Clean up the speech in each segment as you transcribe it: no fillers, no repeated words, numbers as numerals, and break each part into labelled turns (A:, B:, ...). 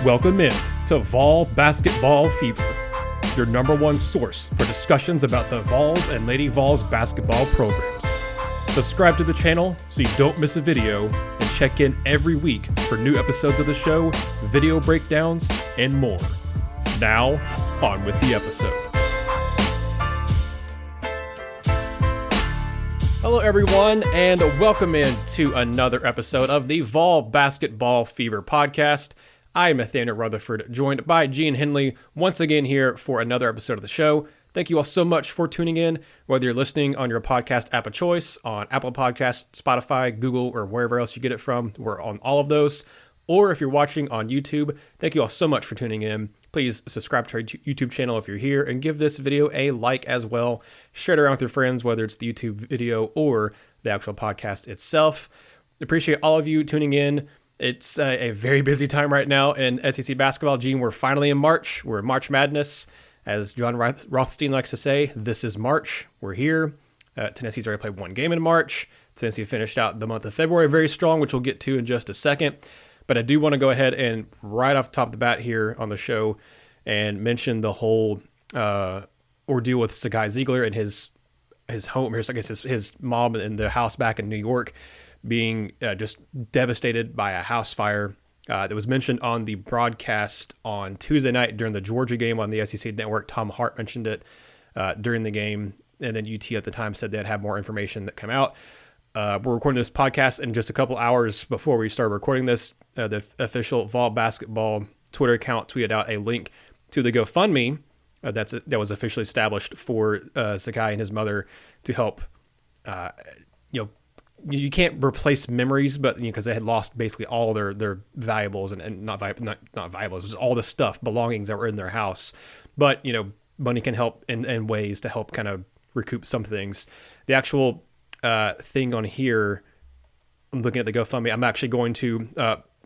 A: Welcome in to Vol Basketball Fever, your number one source for discussions about the Vols and Lady Vols basketball programs. Subscribe to the channel so you don't miss a video, and check in every week for new episodes of the show, video breakdowns, and more. Now, on with the episode. Hello everyone, and welcome in to another episode of the Vol Basketball Fever podcast. I am Nathanael Rutherford, joined by Henley, once again here for another episode of the show. Thank you all so much for tuning in, whether you're listening on your podcast app of choice, on Apple Podcasts, Spotify, Google, or wherever else you get it from. We're on all of those. Or if you're watching on YouTube, thank you all so much for tuning in. Please subscribe to our YouTube channel if you're here, and give this video a like as well. Share it around with your friends, whether it's the YouTube video or the actual podcast itself. Appreciate all of you tuning in. It's a very busy time right now in SEC basketball. We're finally in March. We're in March Madness. As John Rothstein likes to say, this is March. We're here. Tennessee's already played one game in March. Tennessee finished out the month of February very strong, which we'll get to in just a second. But I do want to go ahead and right off the top of the bat here on the show and mention the whole ordeal with Zakai Zeigler and his home, or I guess his mom in the house back in New York, being just devastated by a house fire. That was mentioned on the broadcast on Tuesday night during the Georgia game on the SEC Network. Tom Hart mentioned it during the game, and then UT at the time said they'd have more information that come out. We're recording this podcast, and just a couple hours before we started recording this, the official Vol Basketball Twitter account tweeted out a link to the GoFundMe that was officially established for Zakai and his mother to help, you can't replace memories, but because they had lost basically all their valuables and not valuables, it was all the stuff, belongings that were in their house. But money can help in ways to help kind of recoup some things. The actual thing on here, I'm looking at the GoFundMe. I'm actually going to,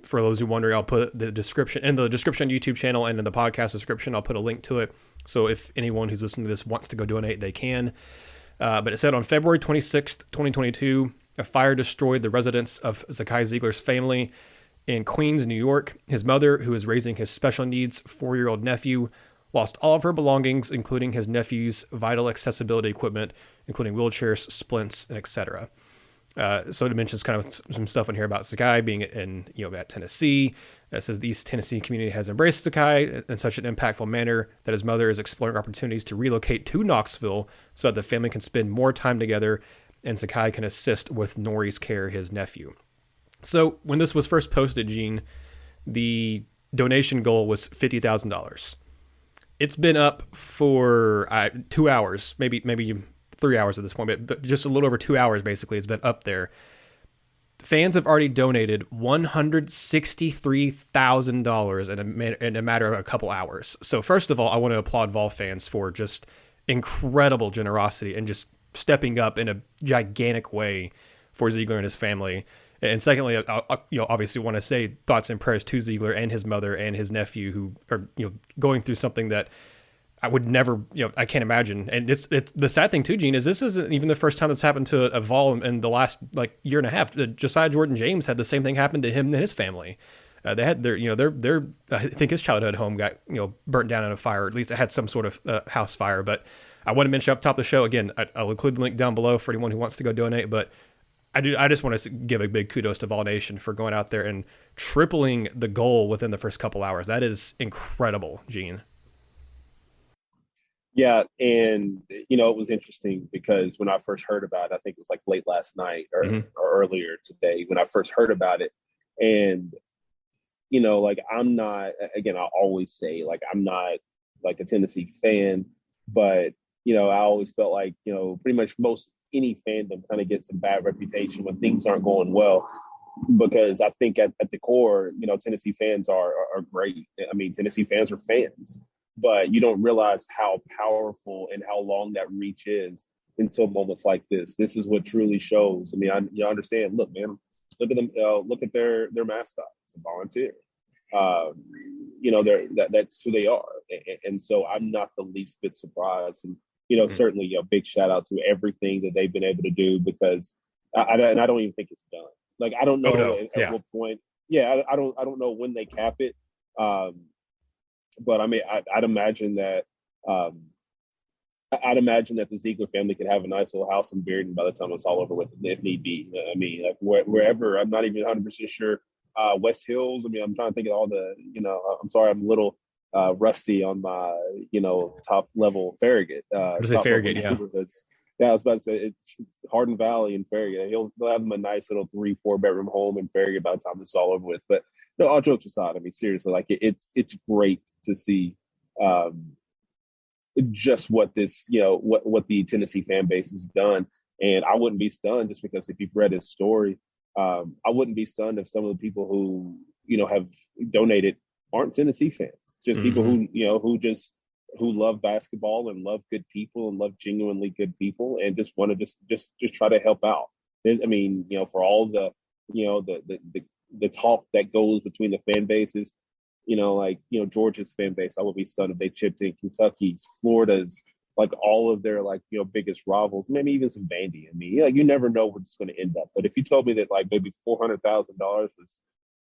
A: for those who wonder, I'll put the description on the YouTube channel and in the podcast description. I'll put a link to it. So if anyone who's listening to this wants to go donate, they can. But it said on February 26th, 2022, a fire destroyed the residence of Zakai Zeigler's family in Queens, New York. His mother, who is raising his special needs 4-year-old nephew, lost all of her belongings, including his nephew's vital accessibility equipment, including wheelchairs, splints, and etc. So it mentions kind of some stuff in here about Zakai being at Tennessee. It says the East Tennessee community has embraced Zakai in such an impactful manner that his mother is exploring opportunities to relocate to Knoxville so that the family can spend more time together and Zakai can assist with Nori's care, his nephew. So when this was first posted, the donation goal was $50,000. It's been up for 2 hours, maybe 3 hours at this point, but just a little over 2 hours, basically, it's been up there. Fans have already donated $163,000 in a matter of a couple hours. So first of all, I want to applaud Vol fans for just incredible generosity and just stepping up in a gigantic way for Zeigler and his family. And secondly, I obviously want to say thoughts and prayers to Zeigler and his mother and his nephew, who are going through something that I would never, I can't imagine. And it's the sad thing too, Gene, is this isn't even the first time that's happened to a Vol in the last year and a half. Josiah-Jordan James had the same thing happen to him and his family. They had their I think his childhood home got burnt down in a fire. Or at least it had some sort of house fire. But I want to mention up top of the show again. I'll include the link down below for anyone who wants to go donate. But I just want to give a big kudos to Vol Nation for going out there and tripling the goal within the first couple hours. That is incredible, Gene.
B: Yeah, and it was interesting because when I first heard about it, I think it was late last night or earlier today when I first heard about it, and I'm not, again, I always say I'm not a Tennessee fan, but I always felt pretty much any fandom kind of gets a bad reputation when things aren't going well, because I think at the core, Tennessee fans are great. I mean, Tennessee fans are fans, but you don't realize how powerful and how long that reach is until moments like this. This is what truly shows. I mean, you understand. Look, man, look at them. Look at their mascot. It's a volunteer. That's who they are, and so I'm not the least bit surprised. And certainly a big shout out to everything that they've been able to do, because I don't even think it's done. I don't know at what point. Yeah, I don't know when they cap it. But I mean, I'd imagine that I'd imagine that the Zeigler family could have a nice little house in Bearden by the time it's all over with, if need be. I mean, like wherever, I'm not even 100% sure. West Hills. I mean, I'm trying to think of all the, I'm sorry, I'm a little rusty on my, top level Farragut.
A: Farragut, yeah.
B: Neighborhoods. Yeah, I was about to say it's Hardin Valley and Farragut. He'll have them a nice little 3-4 bedroom home in Farragut by the time it's all over with. But no, all jokes aside, I mean, seriously, like it's great to see just what this, what the Tennessee fan base has done. And I wouldn't be stunned just because if you've read his story, I wouldn't be stunned if some of the people who, have donated aren't Tennessee fans, just people who love basketball and love good people and love genuinely good people and just want to just try to help out. I mean, for all the, the talk that goes between the fan bases, Georgia's fan base, I would be stunned if they chipped in. Kentucky's, Florida's, like all of their biggest rivals, maybe even some Vandy. I mean, you never know where it's going to end up. But if you told me that like maybe $400,000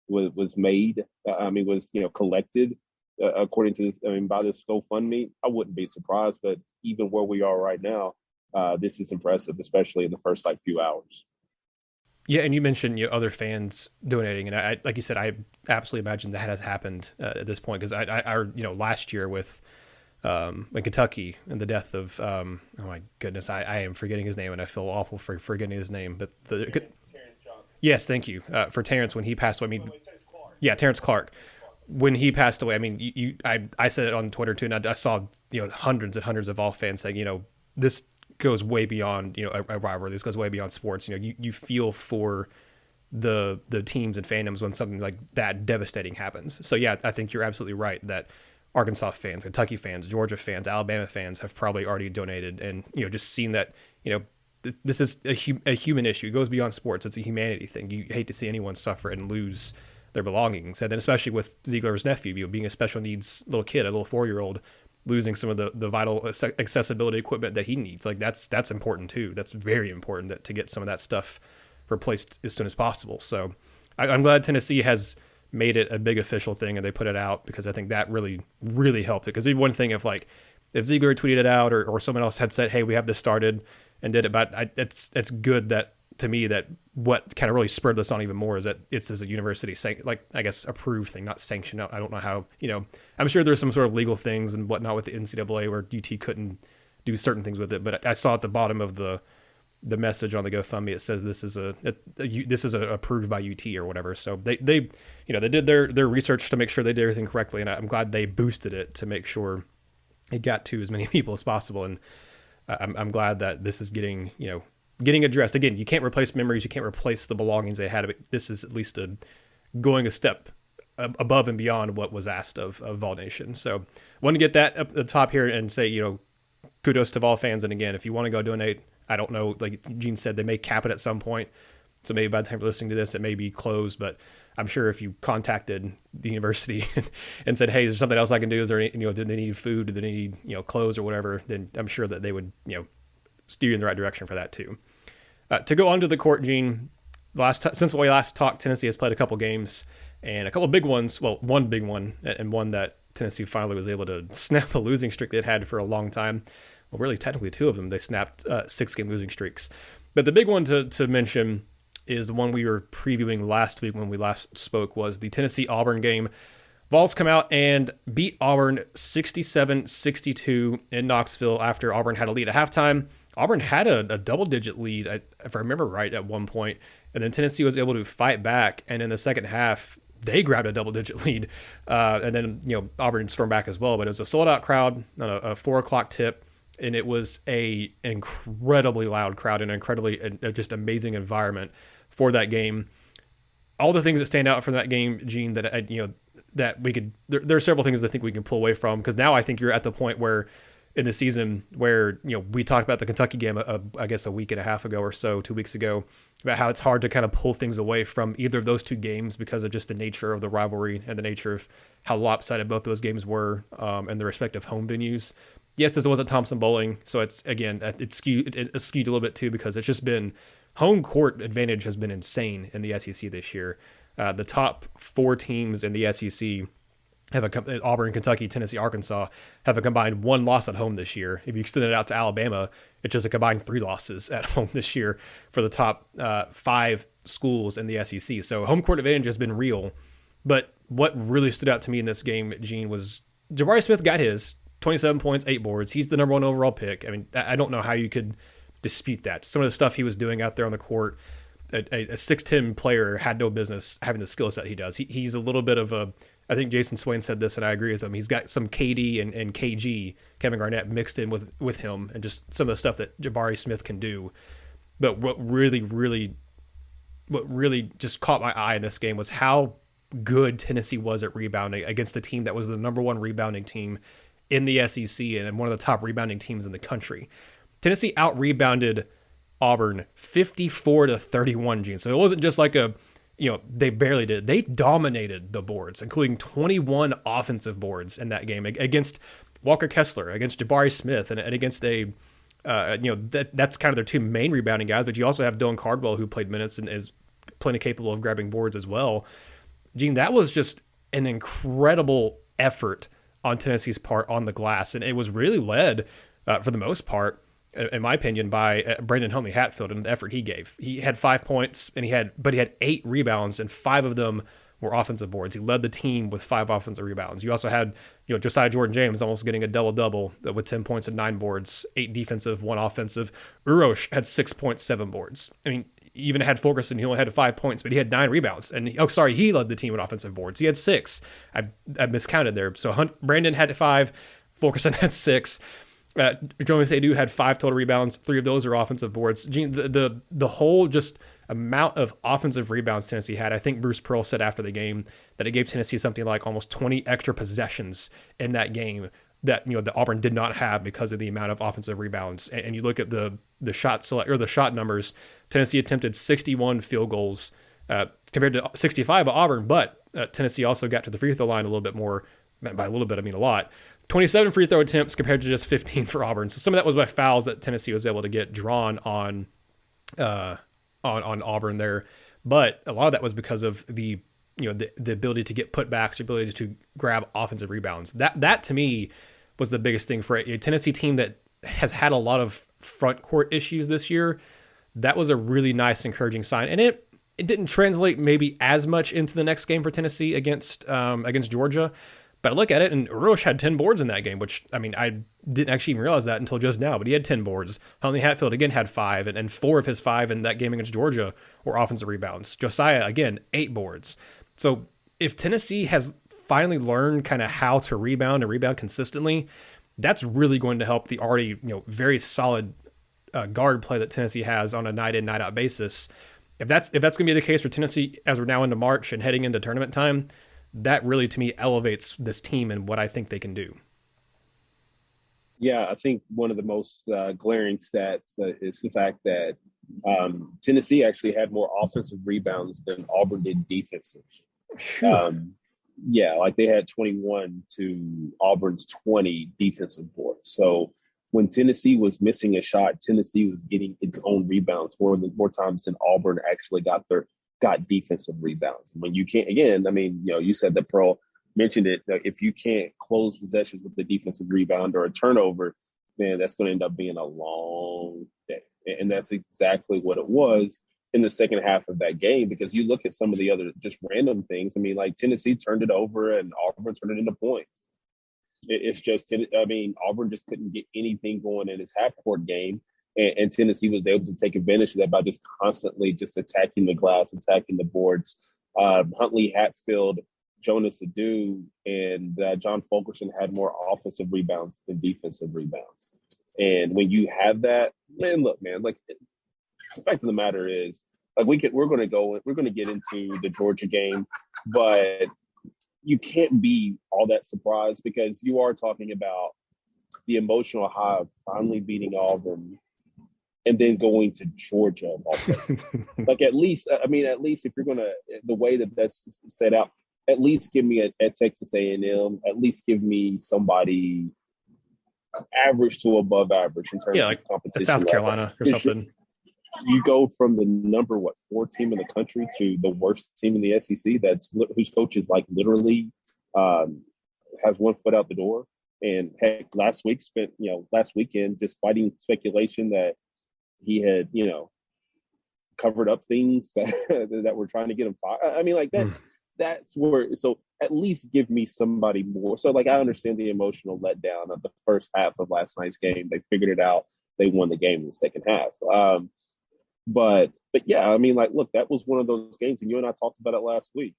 B: was made, was collected according to by this GoFundMe, I wouldn't be surprised. But even where we are right now, this is impressive, especially in the first few hours.
A: Yeah, and you mentioned other fans donating, and I like you said, I absolutely imagine that has happened at this point because I last year with in Kentucky and the death of oh my goodness, I am forgetting his name and I feel awful for forgetting his name, but Terrence Johnson. Yes, thank you for Terrence when he passed away. I mean, Terrence Clark. When he passed away, I mean, I said it on Twitter too, and I saw hundreds and hundreds of Vol fans saying this goes way beyond a rivalry. This goes way beyond sports. You feel for the teams and fandoms when something like that devastating happens. So yeah, I think you're absolutely right that Arkansas fans, Kentucky fans, Georgia fans, Alabama fans have probably already donated, and just seen that this is a human issue. It goes beyond sports. It's a humanity thing. You hate to see anyone suffer and lose their belongings, and then especially with Zeigler's nephew, being a special needs little kid, a little 4-year-old. Losing some of the vital accessibility equipment that he needs. Like that's important too. That's very important to get some of that stuff replaced as soon as possible. So I'm glad Tennessee has made it a big official thing and they put it out because I think that really, really helped it. Because it'd be one thing if Zeigler tweeted it out or someone else had said, hey, we have this started and did it. But it's good that to me that what kind of really spurred this on even more is that it's as a university I guess approved thing, not sanctioned. I don't know how, I'm sure there's some sort of legal things and whatnot with the NCAA where UT couldn't do certain things with it. But I saw at the bottom of the message on the GoFundMe, it says this is approved by UT or whatever. So they did their research to make sure they did everything correctly. And I'm glad they boosted it to make sure it got to as many people as possible. And I'm glad that this is getting addressed. Again, you can't replace memories. You can't replace the belongings they had. But this is at least going a step above and beyond what was asked of Vol Nation. So want to get that up the top here and say, kudos to Vol fans. And again, if you want to go donate, I don't know, like Gene said, they may cap it at some point. So maybe by the time you're listening to this, it may be closed. But I'm sure if you contacted the university and said, hey, is there something else I can do? Is there, do they need food? Do they need, clothes or whatever? Then I'm sure that they would, steer you in the right direction for that too. To go onto the court, Gene, since we last talked, Tennessee has played a couple games and a couple big ones. Well, one big one and one that Tennessee finally was able to snap the losing streak they'd had for a long time. Well, really, technically two of them. They snapped 6-game losing streaks. But the big one to mention is the one we were previewing last week when we last spoke was the Tennessee-Auburn game. Vols come out and beat Auburn 67-62 in Knoxville after Auburn had a lead at halftime. Auburn had a double-digit lead, if I remember right, at one point, and then Tennessee was able to fight back, and in the second half, they grabbed a double-digit lead, and then Auburn stormed back as well, but it was a sold-out crowd on a 4 o'clock tip, and it was a incredibly loud crowd and incredibly just amazing environment for that game. All the things that stand out from that game, Gene, that that we could, there are several things I think we can pull away from, because now I think you're at the point where in the season where, we talked about the Kentucky game, I guess a week and a half ago or so, 2 weeks ago, about how it's hard to kind of pull things away from either of those two games because of just the nature of the rivalry and the nature of how lopsided both those games were and the respective home venues. Yes, this wasn't Thompson Bowling, so it's skewed a little bit too, because it's just been home court advantage has been insane in the SEC this year. The top 4 teams in the SEC Auburn, Kentucky, Tennessee, Arkansas have a combined 1 loss at home this year. If you extend it out to Alabama, it's just a combined 3 losses at home this year for the top 5 schools in the SEC. So home court advantage has been real. But what really stood out to me in this game, Gene, was Jabari Smith got his 27 points, 8 boards. He's the number 1 overall pick. I mean, I don't know how you could dispute that. Some of the stuff he was doing out there on the court, a 6'10" player had no business having the skill set he does. He's a little bit of a, I think Jason Swain said this, and I agree with him. He's got some KD and KG, Kevin Garnett, mixed in with him, and just some of the stuff that Jabari Smith can do. But what really just caught my eye in this game was how good Tennessee was at rebounding against a team that was the number 1 rebounding team in the SEC and one of the top rebounding teams in the country. Tennessee out-rebounded Auburn 54-31, Gene. So it wasn't just like they barely did. They dominated the boards, including 21 offensive boards in that game against Walker Kessler, against Jabari Smith, and against that's kind of their 2 main rebounding guys. But you also have Dylan Cardwell, who played minutes and is plenty capable of grabbing boards as well. Gene, that was just an incredible effort on Tennessee's part on the glass, and it was really led for the most part, in my opinion, by Brandon Huntley-Hatfield and the effort he gave. He had 5 points, and he had 8 rebounds, and 5 of them were offensive boards. He led the team with 5 offensive rebounds. You also had Josiah-Jordan James almost getting a double-double with 10 points and 9 boards, 8 defensive, 1 offensive. Urosh had 6 points, 7 boards. I mean, he even had Fulkerson. He only had 5 points, but he had 9 rebounds. And he led the team with offensive boards. He had 6. I miscounted there. So Brandon had 5, Fulkerson had 6. Jonas Adu had 5 total rebounds. 3 of those are offensive boards. Gene, the whole just amount of offensive rebounds Tennessee had. I think Bruce Pearl said after the game that it gave Tennessee something like almost 20 extra possessions in that game that that Auburn did not have because of the amount of offensive rebounds. And you look at the shot numbers. Tennessee attempted 61 field goals compared to 65 by Auburn, but Tennessee also got to the free throw line a little bit more. By a little bit, I mean a lot. 27 free throw attempts compared to just 15 for Auburn. So some of that was by fouls that Tennessee was able to get drawn on Auburn there, but a lot of that was because of the ability to get putbacks, the ability to grab offensive rebounds. That to me was the biggest thing for a Tennessee team that has had a lot of front court issues this year. That was a really nice, encouraging sign, and it didn't translate maybe as much into the next game for Tennessee against Georgia. But I look at it, and Urosh had 10 boards in that game, which, I mean, I didn't actually even realize that until just now, but he had 10 boards. Huntley-Hatfield, again, had 5, and 4 of his 5 in that game against Georgia were offensive rebounds. Josiah, again, 8 boards. So if Tennessee has finally learned kind of how to rebound and rebound consistently, that's really going to help the already, very solid guard play that Tennessee has on a night-in, night-out basis. If that's going to be the case for Tennessee as we're now into March and heading into tournament time, that really, to me, elevates this team and what I think they can do.
B: Yeah, I think one of the most glaring stats is the fact that Tennessee actually had more offensive rebounds than Auburn did defensive. Like they had 21 to Auburn's 20 defensive boards. So when Tennessee was missing a shot, Tennessee was getting its own rebounds more times than Auburn actually got defensive rebounds. When you can't, again, I mean, you said that Pearl mentioned it, that if you can't close possessions with the defensive rebound or a turnover, man, that's going to end up being a long day. And that's exactly what it was in the second half of that game, because you look at some of the other just random things. I mean, like Tennessee turned it over and Auburn turned it into points. It's just, I mean, Auburn just couldn't get anything going in its half-court game. And Tennessee was able to take advantage of that by just constantly just attacking the glass, attacking the boards. Huntley-Hatfield, Jonas Adu, and John Fulkerson had more offensive rebounds than defensive rebounds. And when you have that, man, look, man, like the fact of the matter is, like we're going to get into the Georgia game, but you can't be all that surprised because you are talking about the emotional high of finally beating Auburn and then going to Georgia of all places. Like at least if you're going to, the way that that's set out, at least give me at Texas A&M, at least give me somebody average to above average in terms of competition.
A: South Carolina or something.
B: You go from the number 4 team in the country to the worst team in the SEC whose coach is like literally has one foot out the door. And heck, last weekend just fighting speculation that he had, covered up things that were trying to get him fired. I mean, like that's where. So at least give me somebody more. So like I understand the emotional letdown of the first half of last night's game. They figured it out. They won the game in the second half. But yeah, I mean, like, look, that was one of those games, and you and I talked about it last week.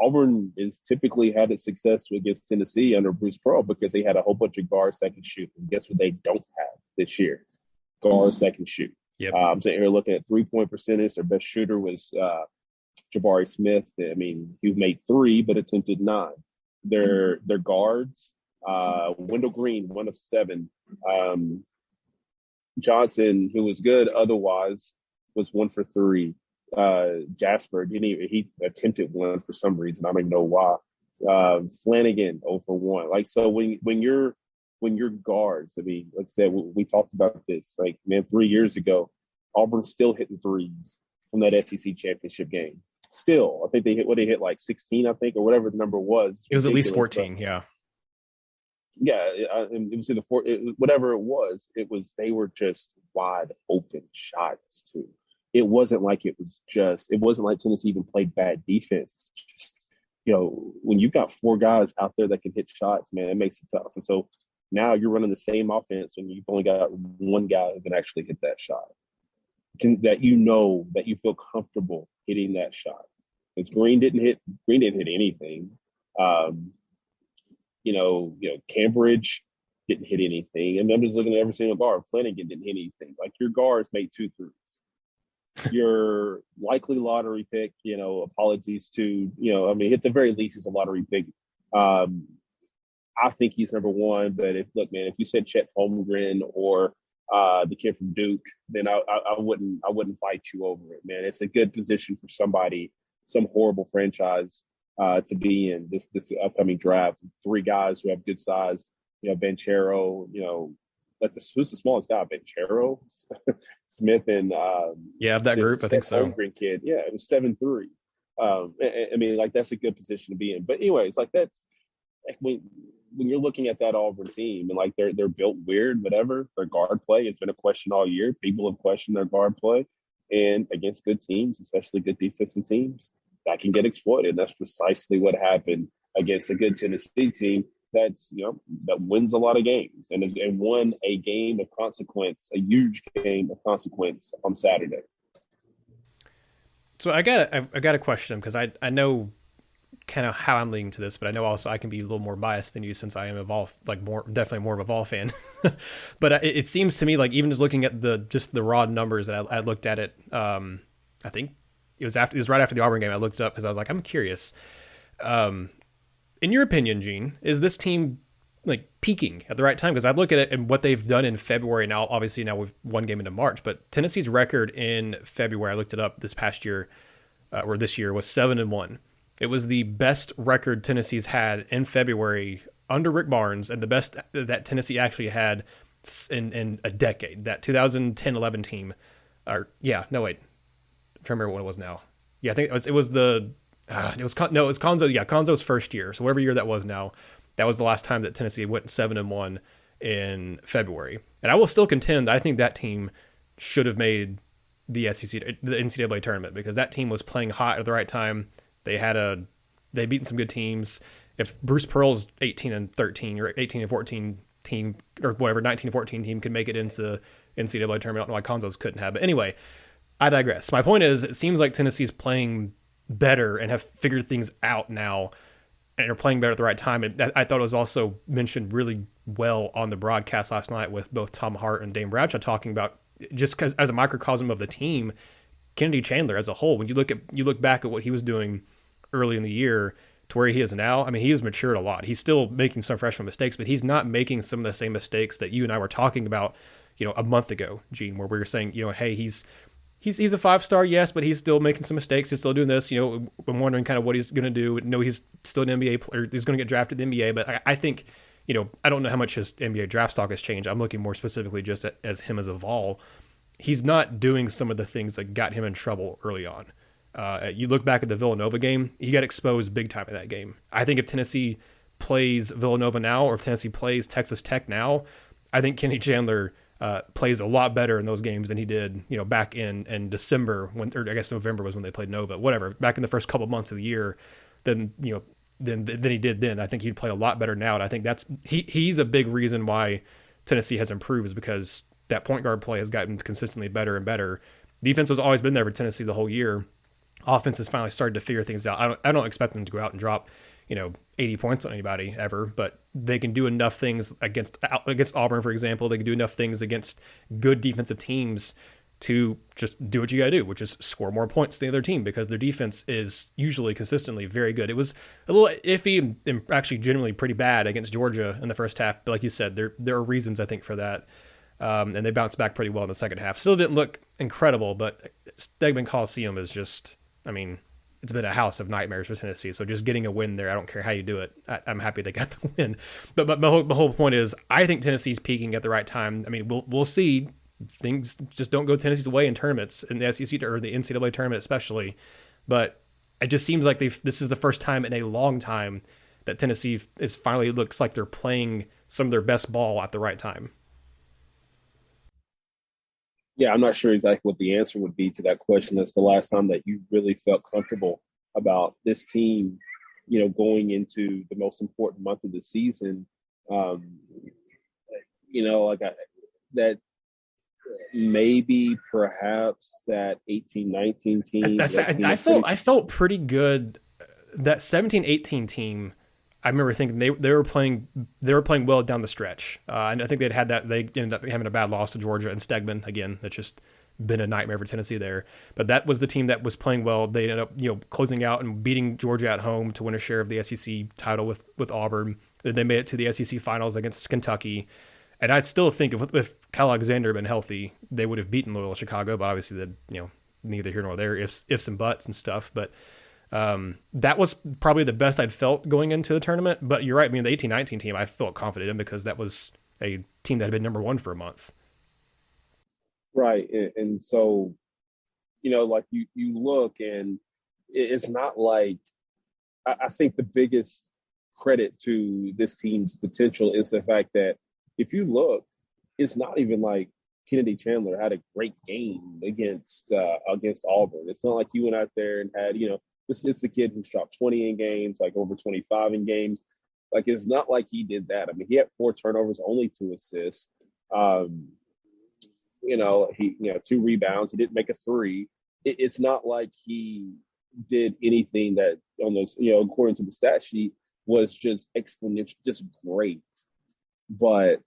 B: Auburn is typically had its success against Tennessee under Bruce Pearl because they had a whole bunch of guards that can shoot. And guess what they don't have this year? Guards that can shoot.
A: Yep.
B: I'm sitting here looking at 3-point percentage. Their best shooter was Jabari Smith. I mean, he made 3, but attempted 9. Their guards, Wendell Green, 1 of 7. Johnson, who was good otherwise, was 1 for 3. Jasper he attempted 1 for some reason. I don't even know why. Flanagan 0 for 1. Like, so when you're guards, I mean, like I said, we talked about this. Like, man, 3 years ago, Auburn's still hitting threes from that SEC championship game. Still, I think they hit like 16, I think, or whatever the number was.
A: It was at least 14, yeah.
B: Yeah, it was either whatever it was. They were just wide open shots too. It wasn't like Tennessee even played bad defense. Just, when you've got 4 guys out there that can hit shots, man, it makes it tough. And so now you're running the same offense when you've only got 1 guy who can actually hit that shot. That you feel comfortable hitting that shot. Because Green didn't hit anything. Cambridge didn't hit anything. And I'm just looking at every single guard. Flanagan didn't hit anything. Like, your guards made 2 threes. Your likely lottery pick, apologies to, at the very least, he's a lottery pick. I think he's number 1. But if you said Chet Holmgren or the kid from Duke, then I wouldn't fight you over it, man. It's a good position for somebody, some horrible franchise to be in this upcoming draft. 3 guys who have good size, Banchero, who's the smallest guy? Banchero, Smith, and
A: of that group, I think so.
B: Holmgren kid, yeah, it was 7'3". I mean, like, that's a good position to be in. But anyways, like, that's when you're looking at that Auburn team, and like they're built weird, whatever. Their guard play has been a question all year. People have questioned their guard play, and against good teams, especially good defensive teams, that can get exploited. That's precisely what happened against a good Tennessee team that wins a lot of games and won a game of consequence, a huge game of consequence on Saturday.
A: So I got a question, because I know kind of how I'm leaning to this, but I know also I can be a little more biased than you, since I am definitely more of a Vol fan. But it seems to me like, even just looking at the raw numbers that I looked at it, I think it was right after the Auburn game. I looked it up because I was like, I'm curious. In your opinion, Gene, is this team like peaking at the right time? Because I look at it and what they've done in February. Now, obviously, now we've 1 game into March, but Tennessee's record in February, I looked it up this past year, or this year, was 7-1. It was the best record Tennessee's had in February under Rick Barnes, and the best that Tennessee actually had in a decade. That 2010-11 team, I'm trying to remember what it was now. Yeah, I think it was Conzo. Yeah, Conzo's first year. So whatever year that was now, that was the last time that Tennessee went 7-1 in February. And I will still contend that I think that team should have made the NCAA tournament, because that team was playing hot at the right time. They'd beaten some good teams. If Bruce Pearl's 18-13 or 18-14 team, or whatever, 19-14 team could make it into NCAA tournament, I don't know why Conzo's couldn't have. But anyway, I digress. My point is, it seems like Tennessee's playing better and have figured things out now and are playing better at the right time. And I thought it was also mentioned really well on the broadcast last night with both Tom Hart and Dane Bradshaw talking about, just because as a microcosm of the team, Kennedy Chandler as a whole, when you look back at what he was doing early in the year to where he is now, I mean, he has matured a lot. He's still making some freshman mistakes, but he's not making some of the same mistakes that you and I were talking about, a month ago, Gene, where we were saying, hey, he's a 5-star, yes, but he's still making some mistakes. He's still doing this. I'm wondering kind of what he's going to do. No, he's still an NBA player. He's going to get drafted in the NBA, but I think, I don't know how much his NBA draft stock has changed. I'm looking more specifically just as him as a Vol. He's not doing some of the things that got him in trouble early on. You look back at the Villanova game, he got exposed big time in that game. I think if Tennessee plays Villanova now, or if Tennessee plays Texas Tech now, I think Kenny Chandler plays a lot better in those games than he did, back in December, or I guess November was when they played Nova, whatever, back in the first couple months of the year, than he did then. I think he'd play a lot better now, and I think he's a big reason why Tennessee has improved, is because that point guard play has gotten consistently better and better. Defense has always been there for Tennessee the whole year. Offense has finally started to figure things out. I don't expect them to go out and drop 80 points on anybody ever, but they can do enough things against Auburn, for example. They can do enough things against good defensive teams to just do what you got to do, which is score more points than the other team, because their defense is usually consistently very good. It was a little iffy and actually generally pretty bad against Georgia in the first half, but like you said, there are reasons, I think, for that. And they bounced back pretty well in the second half. Still didn't look incredible, but Stegman Coliseum is just, it's been a house of nightmares for Tennessee. So just getting a win there, I don't care how you do it, I'm happy they got the win. But my whole point is, I think Tennessee's peaking at the right time. We'll see. Things just don't go Tennessee's way in tournaments, in the SEC or the NCAA tournament especially. But it just seems like this is the first time in a long time that Tennessee is finally looks like they're playing some of their best ball at the right time.
B: Yeah, I'm not sure exactly what the answer would be to that question. That's the last time that you really felt comfortable about this team, going into the most important month of the season. That maybe perhaps that 18-19 team.
A: I felt pretty good. That 17-18 team, I remember thinking they were playing well down the stretch. And I think they'd had that. They ended up having a bad loss to Georgia and Stegman again. That's just been a nightmare for Tennessee there. But that was the team that was playing well. They ended up closing out and beating Georgia at home to win a share of the SEC title with Auburn. Then they made it to the SEC finals against Kentucky. And I still think if Kyle Alexander had been healthy, they would have beaten Loyola Chicago. But obviously, neither here nor there, ifs and buts and stuff. But that was probably the best I'd felt going into the tournament. But you're right. The 18-19 team, I felt confident in, because that was a team that had been number one for a month.
B: Right. And so, like you look, and it's not like, I think the biggest credit to this team's potential is the fact that if you look, it's not even like Kennedy Chandler had a great game against Auburn. It's not like you went out there and had, it's a kid who's dropped 20 in games, like over 25 in games. Like, it's not like he did that. He had 4 turnovers, only 2 assists. He 2 rebounds. He didn't make a 3. It's not like he did anything that on those, according to the stat sheet, was just exponential, just great. But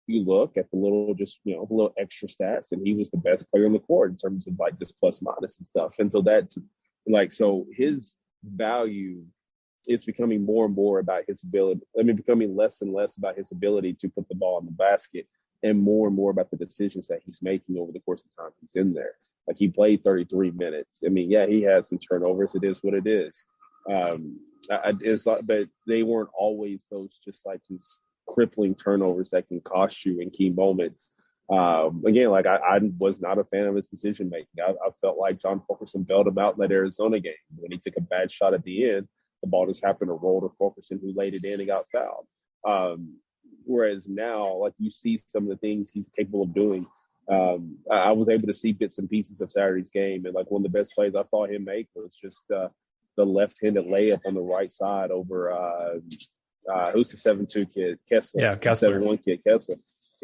B: you look at the little extra stats, and he was the best player on the court in terms of like just plus minus and stuff. And so that's so his value is becoming more and more about his ability. Becoming less and less about his ability to put the ball in the basket, and more about the decisions that he's making over the course of time he's in there. Like, he played 33 minutes. He had some turnovers. It is what it is. But they weren't always those just crippling turnovers that can cost you in key moments. I was not a fan of his decision making. I felt like John Fulkerson bailed him out in that Arizona game. When he took a bad shot at the end, the ball just happened to roll to Fulkerson, who laid it in and got fouled. Whereas now, you see some of the things he's capable of doing. I was able to see bits and pieces of Saturday's game, and one of the best plays I saw him make was just the left-handed layup on the right side over who's the 7'2" kid? Kessler.
A: Yeah, Kessler.
B: 7'1" kid, Kessler.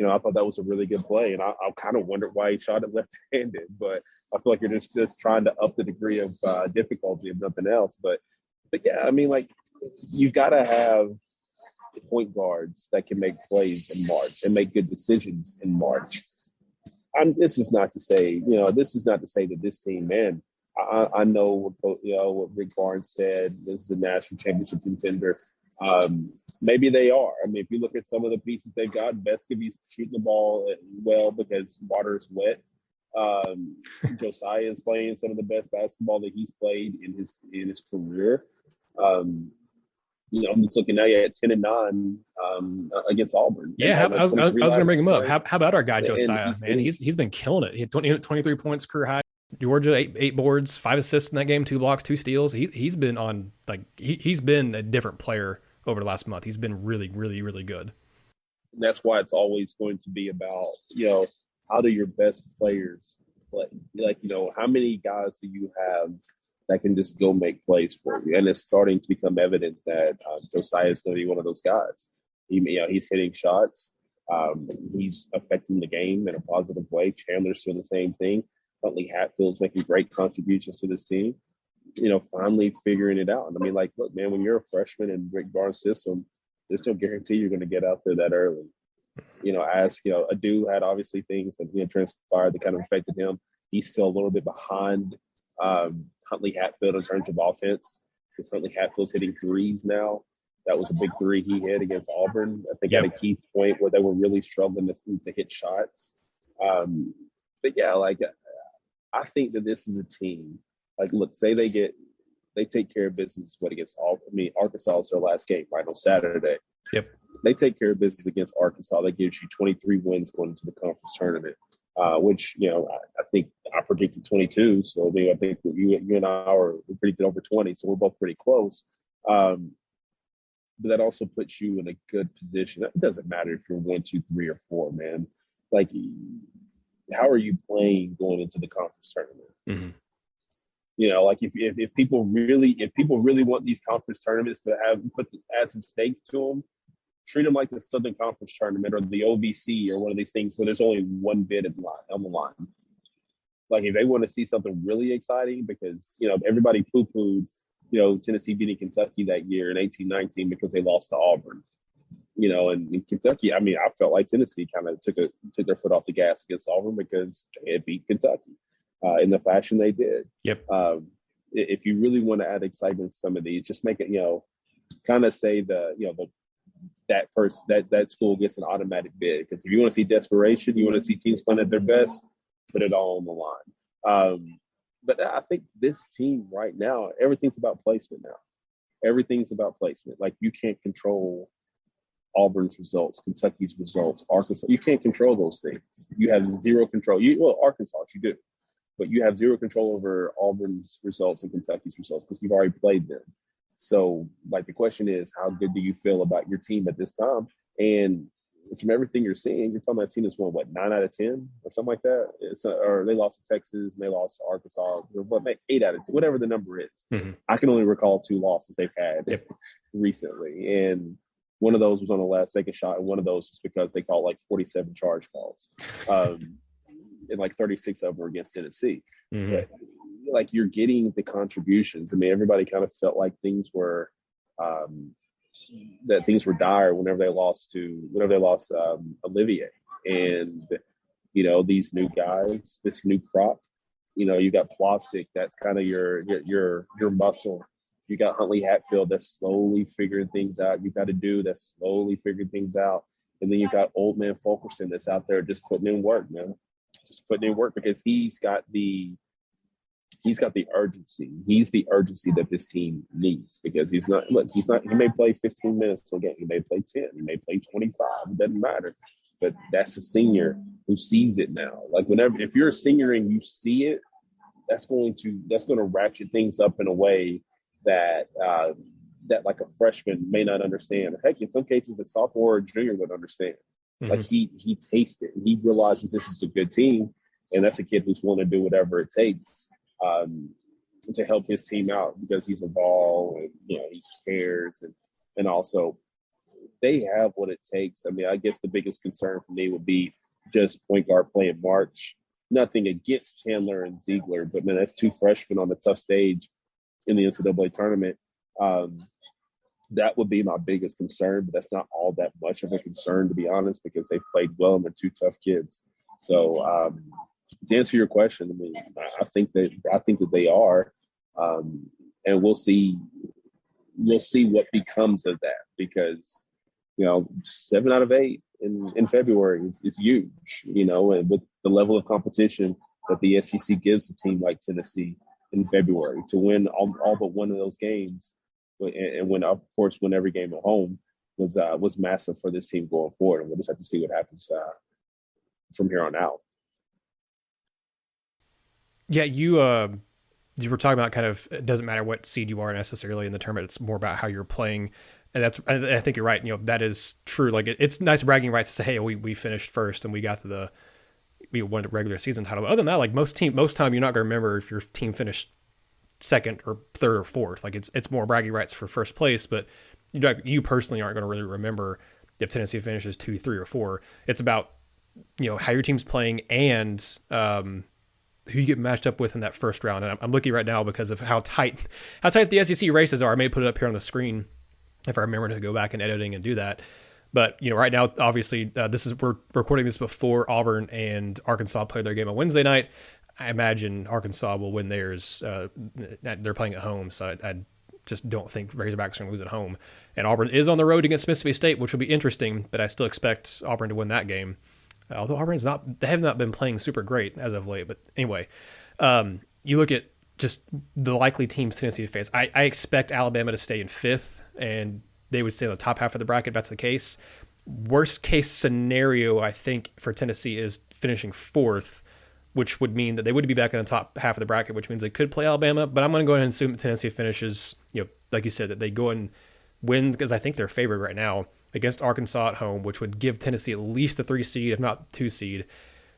B: I thought that was a really good play, and I kind of wondered why he shot it left-handed, but I feel like you're just trying to up the degree of difficulty, if nothing else. But yeah, you've got to have point guards that can make plays in March and make good decisions in March. This is not to say that this team, man. I know what Rick Barnes said. This is a national championship contender. Maybe they are. If you look at some of the pieces they've got, Vescovy's shooting the ball well because water is wet. Josiah is playing some of the best basketball that he's played in his career. I'm just looking now at 10-9 against Auburn.
A: Yeah, I was going to bring him up. How about our guy Josiah? Man, he's been killing it. He had 23 points, career high. Georgia, eight boards, 5 assists in that game, 2 blocks, 2 steals. He's been on he's been a different player over the last month. He's been really, really, really good.
B: That's why it's always going to be about, how do your best players play? Like, how many guys do you have that can just go make plays for you? And it's starting to become evident that Josiah is going to be one of those guys. He's hitting shots. He's affecting the game in a positive way. Chandler's doing the same thing. Huntley-Hatfield's making great contributions to this team. Finally figuring it out. I mean, look, man, when you're a freshman in Rick Barnes' system, there's no guarantee you're going to get out there that early. Adu had obviously things that transpired that kind of affected him. He's still a little bit behind Huntley-Hatfield in terms of offense, because Huntley-Hatfield's hitting threes now. That was a big 3 he hit against Auburn, I think, at a key point where they were really struggling to hit shots. But yeah, I think that this is a team. Look, say they take care of business against Auburn. I mean, Arkansas is their last game, right, on Saturday.
A: Yep.
B: They take care of business against Arkansas. That gives you 23 wins going into the conference tournament, which, I think I predicted 22. So, I think you and I we predicted over 20. So we're both pretty close. But that also puts you in a good position. It doesn't matter if you're 1, 2, 3, or 4, man. How are you playing going into the conference tournament?
A: Mm-hmm.
B: If people really want these conference tournaments to add some stakes to them, treat them like the Southern Conference Tournament or the OVC or one of these things where there's only one bid on the line. If they want to see something really exciting, because everybody poo-pooed Tennessee beating Kentucky that year in 18-19 because they lost to Auburn. And in Kentucky, I mean, I felt like Tennessee kind of took their foot off the gas against Auburn because they had beat Kentucky in the fashion they did.
A: Yep.
B: If you really want to add excitement to some of these, just make it, kind of say that school gets an automatic bid. Because if you want to see desperation, you want to see teams playing at their best, put it all on the line. But I think this team right now, everything's about placement now. Everything's about placement. You can't control Auburn's results, Kentucky's results, Arkansas. You can't control those things. You have zero control. Arkansas, you do. But you have zero control over Auburn's results and Kentucky's results because you've already played them. So, the question is, how good do you feel about your team at this time? And from everything you're seeing, you're talking about a team that's won, 9 out of 10 or something like that? Or they lost to Texas and they lost to Arkansas, 8 out of 10, whatever the number is. Mm-hmm. I can only recall 2 losses they've had recently. And one of those was on the last second shot, and one of those is because they called 47 charge calls. And 36 of them were against Tennessee. Mm-hmm. But, you're getting the contributions. I mean, everybody kind of felt like things were dire whenever they lost Olivier. And, these new guys, this new crop, you got Plavsic, that's kind of your muscle. You got Huntley-Hatfield that's slowly figuring things out. You got Adu that's slowly figuring things out. And then you got old man Fulkerson that's out there just putting in work, man. Just putting in work because he's got the urgency. He's the urgency that this team needs, because he may play 15 minutes a game. He may play 10. He may play 25. It doesn't matter. But that's a senior who sees it now. If you're a senior and you see it, that's going to ratchet things up in a way that a freshman may not understand. Heck, in some cases, a sophomore or junior would understand. Mm-hmm. He tastes it. He realizes this is a good team, and that's a kid who's willing to do whatever it takes to help his team out, because he's a ball and he cares, and also they have what it takes. I mean, I guess the biggest concern for me would be just point guard play in March. Nothing against Chandler and Zeigler, but man, that's 2 freshmen on the tough stage in the NCAA tournament. That would be my biggest concern, but that's not all that much of a concern, to be honest, because they've played well and they're 2 tough kids. So to answer your question, I mean, I think that they are, and we'll see what becomes of that, because 7 out of 8 in February is huge, and with the level of competition that the SEC gives a team like Tennessee in February, to win all but one of those games, and win every game at home was massive for this team going forward. And we'll just have to see what happens from here on out.
A: Yeah, you were talking about kind of it doesn't matter what seed you are necessarily in the tournament. It's more about how you're playing, and I think you're right. That is true. Like it's nice bragging rights to say, hey, we finished first and we won the regular season title. But other than that, like most time you're not going to remember if your team finished second or third or fourth. Like it's more bragging rights for first place, but you personally aren't going to really remember if Tennessee finishes 2, 3, or 4. It's about how your team's playing and who you get matched up with in that first round. And I'm looking right now because of how tight the SEC races are. I may put it up here on the screen if I remember to go back in editing and do that. But right now, obviously, we're recording this before Auburn and Arkansas play their game on Wednesday night. I imagine Arkansas will win theirs. They're playing at home, so I just don't think Razorbacks are going to lose at home. And Auburn is on the road against Mississippi State, which will be interesting. But I still expect Auburn to win that game. Although they have not been playing super great as of late. But anyway, you look at just the likely teams Tennessee to face. I expect Alabama to stay in 5th, and they would stay in the top half of the bracket if that's the case. Worst case scenario, I think, for Tennessee is finishing 4th, which would mean that they would be back in the top half of the bracket, which means they could play Alabama. But I'm going to go ahead and assume that Tennessee finishes, like you said, that they go and win, because I think they're favored right now against Arkansas at home, which would give Tennessee at least a 3 seed, if not 2 seed.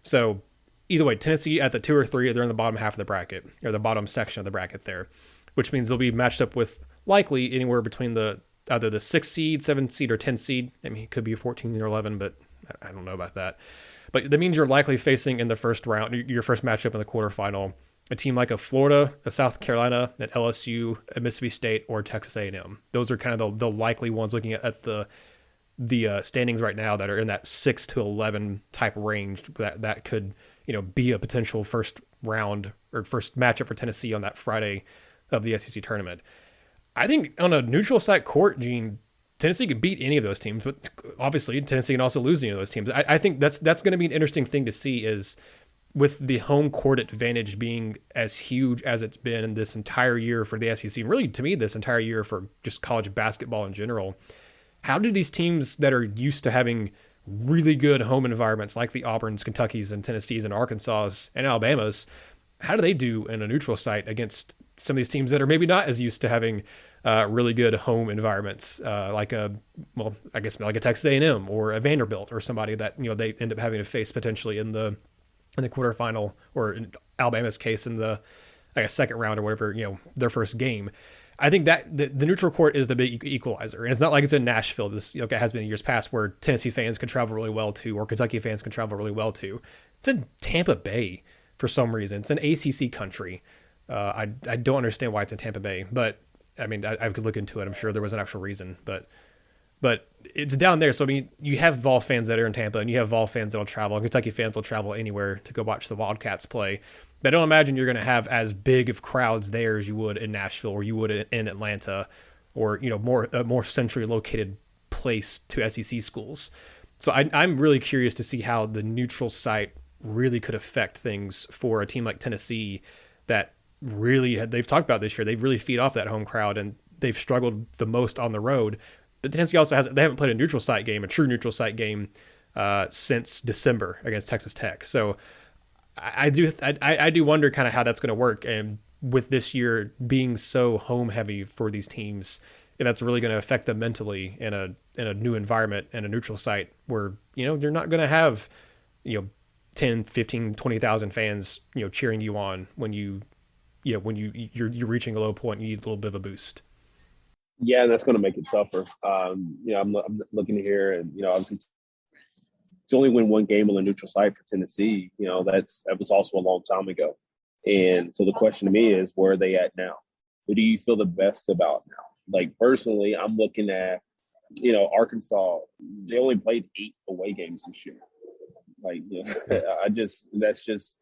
A: So either way, Tennessee at the 2 or 3, they're in the bottom half of the bracket, or the bottom section of the bracket there, which means they'll be matched up with likely anywhere between either the 6 seed, 7 seed, or 10 seed. I mean, it could be 14 or 11, but I don't know about that. But that means you're likely facing in the first round, your first matchup in the quarterfinal, a team like a Florida, a South Carolina, an LSU, a Mississippi State, or Texas A&M. Those are kind of the likely ones looking at the standings right now that are in that 6 to 11 type range that could be a potential first round or first matchup for Tennessee on that Friday of the SEC tournament. I think on a neutral site court, Gene, Tennessee can beat any of those teams, but obviously Tennessee can also lose any of those teams. I think that's going to be an interesting thing to see, is with the home court advantage being as huge as it's been in this entire year for the SEC, and really to me this entire year for just college basketball in general. How do these teams that are used to having really good home environments like the Auburns, Kentuckys, and Tennessees, and Arkansas, and Alabamas, how do they do in a neutral site against some of these teams that are maybe not as used to having really good home environments, like a Texas A&M or a Vanderbilt or somebody that they end up having to face potentially in the quarterfinal, or in Alabama's case in the second round or whatever, their first game. I think that the neutral court is the big equalizer. And it's not like it's in Nashville. This it has been in years past where Tennessee fans can travel really well to, or Kentucky fans can travel really well to. It's in Tampa Bay for some reason. It's an ACC country. I don't understand why it's in Tampa Bay, but I mean, I could look into it. I'm sure there was an actual reason, but it's down there. So I mean, you have Vol fans that are in Tampa, and you have Vol fans that'll travel, and Kentucky fans will travel anywhere to go watch the Wildcats play. But I don't imagine you're going to have as big of crowds there as you would in Nashville, or you would in Atlanta, or a more centrally located place to SEC schools. So I'm really curious to see how the neutral site really could affect things for a team like Tennessee that really they've talked about this year. They really feed off that home crowd, and they've struggled the most on the road. But Tennessee also they haven't played a true neutral site game since December against Texas Tech. So I do wonder kind of how that's going to work, and with this year being so home heavy for these teams, if that's really going to affect them mentally in a new environment and a neutral site where they're not going to have 10, 15, 20,000 fans cheering you on when you're reaching a low point and you need a little bit of a boost.
B: Yeah, and that's going to make it tougher. I'm looking here, and obviously to only win one game on a neutral site for Tennessee, that was also a long time ago. And so the question to me is, where are they at now? Who do you feel the best about now? Like, personally, I'm looking at, Arkansas, they only played 8 away games this year. Like, that's just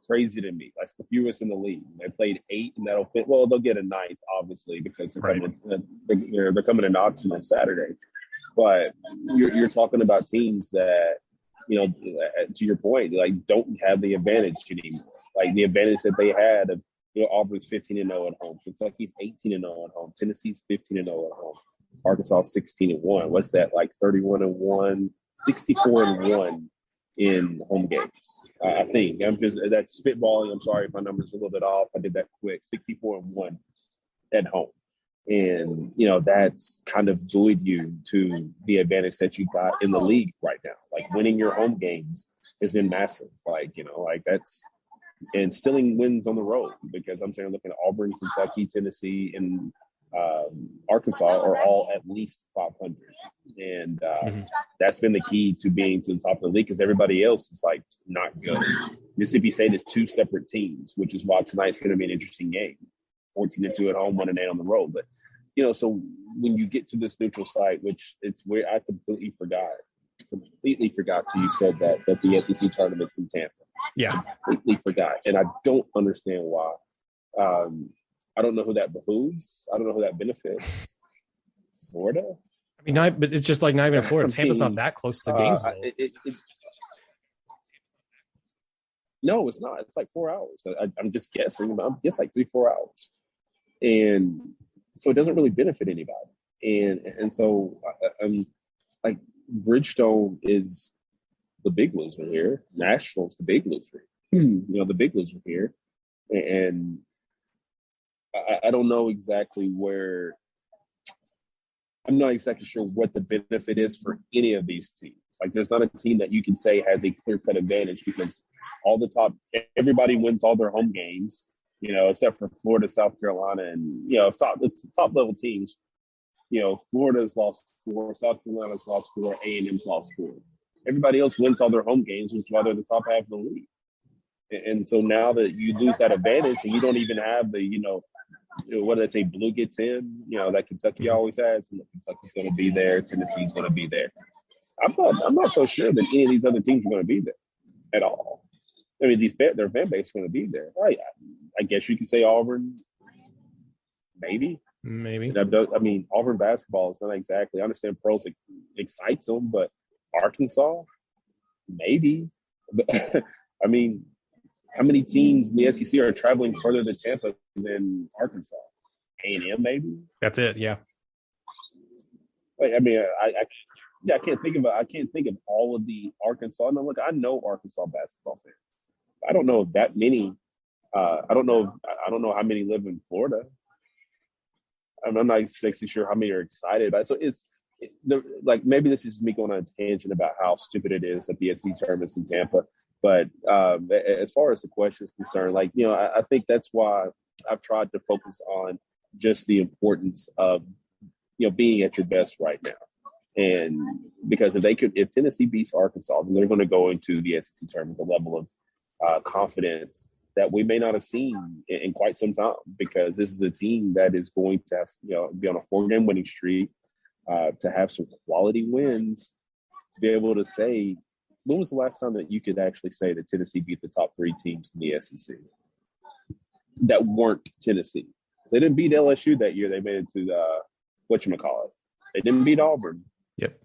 B: crazy to me. That's the fewest in the league. They played 8, and that'll fit. Well, they'll get a 9th, obviously, because they're coming to Knoxville on Saturday. But you're talking about teams that, to your point, like, don't have the advantage anymore. Like, the advantage that they had of, Auburn's 15-0 at home, Kentucky's 18-0 at home, Tennessee's 15-0 at home, Arkansas 16-1. What's that, like 31-1, 64-1 in home games. I think that's spitballing. I'm sorry if my numbers are a little bit off. I did that quick. 64-1 at home. And, that's kind of buoyed you to the advantage that you got in the league right now. Like winning your home games has been massive. That's – and stealing wins on the road because I'm saying looking at Auburn, Kentucky, Tennessee, and Arkansas are all at least 500. And that's been the key to being to the top of the league because everybody else is, not good. Mississippi State is two separate teams, which is why tonight's going to be an interesting game. 14-2 at home, 1-8 on the road. But, so when you get to this neutral site, which it's where I completely forgot till you said that the SEC tournament's in Tampa.
A: Yeah.
B: Completely forgot. And I don't understand why. I don't know who that behooves. I don't know who that benefits. Florida?
A: I mean, but it's just not even in Florida. Tampa's not that close to Gainesville.
B: No, it's not. It's 4 hours. I'm just guessing. I'm guessing 3-4 hours. And so it doesn't really benefit anybody. And so I'm Bridgestone is the big loser here. Nashville's the big loser. The big loser here. And I don't know exactly where – I'm not exactly sure what the benefit is for any of these teams. There's not a team that you can say has a clear-cut advantage because all the top – everybody wins all their home games, except for Florida, South Carolina, and, top-level teams. Florida's lost 4, South Carolina's lost 4, A&M's lost 4. Everybody else wins all their home games, which is why they're the top half of the league. And so now that you lose that advantage and you don't even have the, what do they say, blue gets in, that Kentucky always has, and Kentucky's going to be there, Tennessee's going to be there. I'm not so sure that any of these other teams are going to be there at all. I mean, their fan base is going to be there. I guess you could say Auburn, maybe. I mean, Auburn basketball is not exactly. I understand pros excites them, but Arkansas, maybe. But, I mean, how many teams in the SEC are traveling further to Tampa than Arkansas? A&M, maybe.
A: That's it. Yeah.
B: I mean, I can't think of all of the Arkansas. No, look, I know Arkansas basketball fans. I don't know that many. I don't know how many live in Florida. I'm not exactly sure how many are excited about it. So maybe this is me going on a tangent about how stupid it is that the SEC tournament's in Tampa. But as far as the question is concerned, I think that's why I've tried to focus on just the importance of, being at your best right now. And because if Tennessee beats Arkansas, then they're going to go into the SEC tournament with a level of confidence that we may not have seen in quite some time, because this is a team that is going to have, be on a 4-game winning streak, to have some quality wins, to be able to say, when was the last time that you could actually say that Tennessee beat the top 3 teams in the SEC that weren't Tennessee? They didn't beat LSU that year. They made it to the whatchamacallit. They didn't beat Auburn.
A: Yep.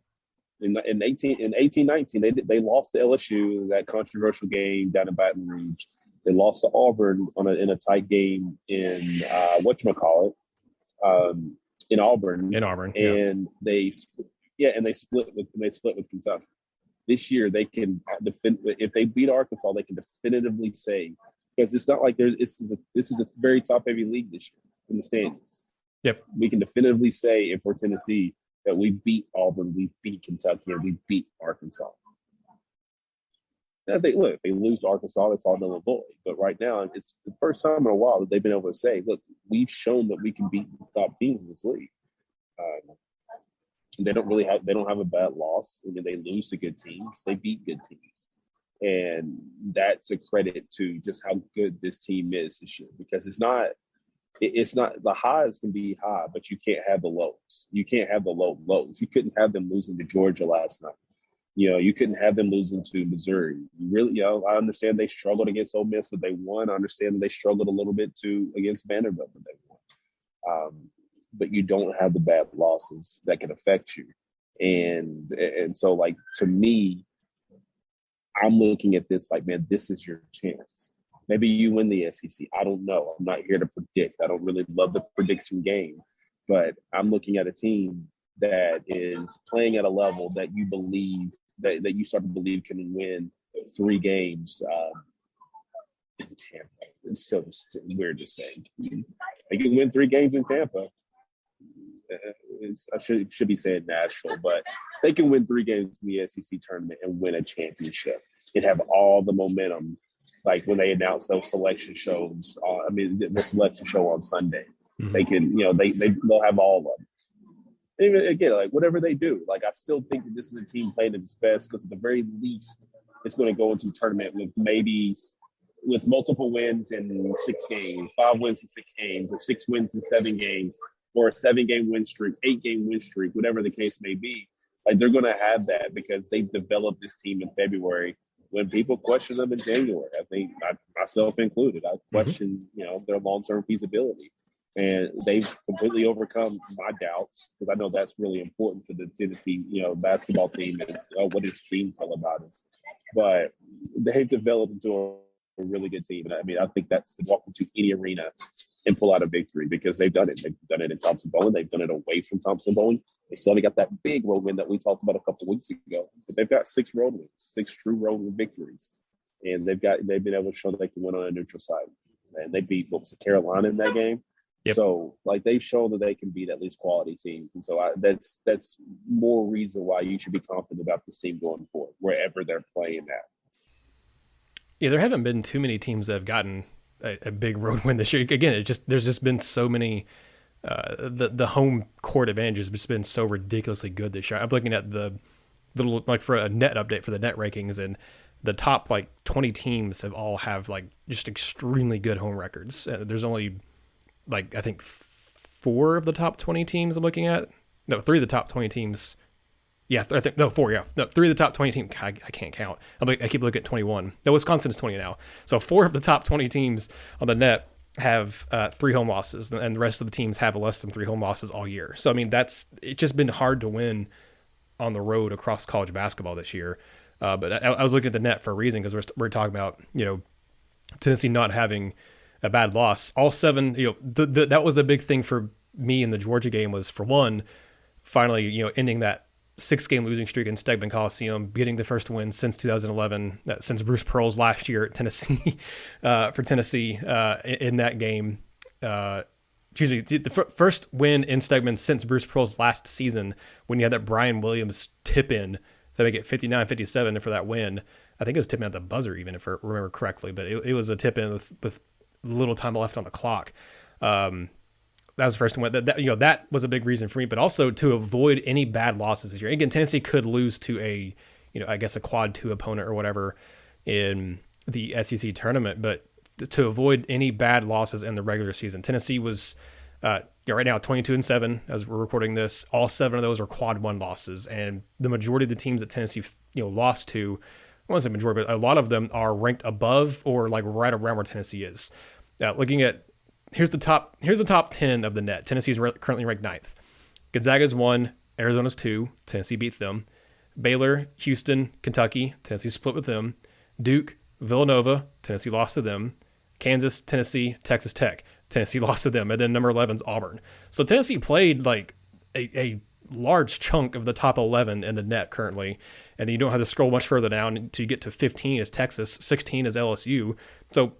B: In 18-19, they lost to LSU, that controversial game down in Baton Rouge. They lost to Auburn in a tight game in whatchamacallit, in Auburn. And they split with Kentucky. This year, they can defend. If they beat Arkansas, they can definitively say, because it's not like this is a very top-heavy league this year in the standings.
A: Yep.
B: We can definitively say, if we're Tennessee, that we beat Auburn, we beat Kentucky, and we beat Arkansas. And if they lose to Arkansas, that's all null and void. But right now, it's the first time in a while that they've been able to say, look, we've shown that we can beat the top teams in this league. They don't have a bad loss. I mean, they lose to good teams. They beat good teams. And that's a credit to just how good this team is this year, because it's not the highs can be high, but you can't have the lows. You can't have the low lows. You couldn't have them losing to Georgia last night. You couldn't have them losing to Missouri. You really, I understand they struggled against Ole Miss, but they won. I understand that they struggled a little bit too against Vanderbilt, but they won. But you don't have the bad losses that can affect you. And so, to me, I'm looking at this man, this is your chance. Maybe you win the SEC. I don't know. I'm not here to predict. I don't really love the prediction game. But I'm looking at a team that is playing at a level that you believe, that you start to believe can win 3 games in Tampa. It's so weird to say. They can win 3 games in Tampa. I should be saying Nashville, but they can win 3 games in the SEC tournament and win a championship and have all the momentum. Like when they announce those selection shows, the selection show on Sunday, they can, they'll have all of them. And even again, like whatever they do, like I still think that this is a team playing at its best because at the very least, it's going to go into a tournament with multiple wins in 6 games, 5 wins in 6 games, or 6 wins in 7 games, or a 7-game win streak, 8-game win streak, whatever the case may be. Like they're going to have that because they developed this team in February when people question them in January. I think myself included, I question, their long-term feasibility. And they've completely overcome my doubts because I know that's really important for the Tennessee, basketball team is what his team feel about it. But they've developed into a really good team. And I think that's to walk into any arena and pull out a victory because they've done it. They've done it in Thompson-Boling. They've done it away from Thompson-Boling. They suddenly got that big road win that we talked about a couple of weeks ago. But they've got 6 road wins, 6 true road win victories. And they've been able to show they can win on a neutral site. And they beat, Carolina in that game. Yep. So, they've shown that they can beat at least quality teams. And so that's more reason why you should be confident about this team going forward, wherever they're playing at.
A: Yeah, there haven't been too many teams that have gotten a big road win this year. Again, there's just been so many. The home court advantage has just been so ridiculously good this year. I'm looking at the little for a net update for the net rankings, and the top 20 teams have just extremely good home records. There's only I think 4 of the top 20 teams I'm looking at. No, 3 of the top 20 teams. Yeah, I think, no, 4, yeah. No, 3 of the top 20 teams. I can't count. I keep looking at 21. No, Wisconsin's 20 now. So 4 of the top 20 teams on the net have 3 home losses, and the rest of the teams have less than 3 home losses all year. So, it's just been hard to win on the road across college basketball this year. But I was looking at the net for a reason because we're talking about, Tennessee not having a bad loss. All 7, that was a big thing for me in the Georgia game was, for one, finally, ending that 6-game losing streak in Stegman Coliseum, getting the first win since 2011, since Bruce Pearl's last year at Tennessee, for Tennessee in that game. The first win in Stegman since Bruce Pearl's last season, when you had that Brian Williams tip-in to make it 59-57 for that win. I think it was tip-in at the buzzer, even if I remember correctly, but it was a tip-in with little time left on the clock. That was the first one. That was a big reason for me, but also to avoid any bad losses this year. Again, Tennessee could lose to a quad 2 opponent or whatever in the SEC tournament, but to avoid any bad losses in the regular season, Tennessee was right now 22-7 as we're recording this. All 7 of those are quad 1 losses, and the majority of the teams that Tennessee lost to, I won't say majority, but a lot of them are ranked above or right around where Tennessee is. Looking at here's the top 10 of the net. Tennessee's currently ranked 9th. Gonzaga's 1, Arizona's 2. Tennessee beat them. Baylor, Houston, Kentucky. Tennessee split with them. Duke, Villanova. Tennessee lost to them. Kansas, Tennessee, Texas Tech. Tennessee lost to them. And then number 11's Auburn. So Tennessee played a large chunk of the top 11 in the net currently. And then you don't have to scroll much further down until you get to 15 is Texas, 16 is LSU. So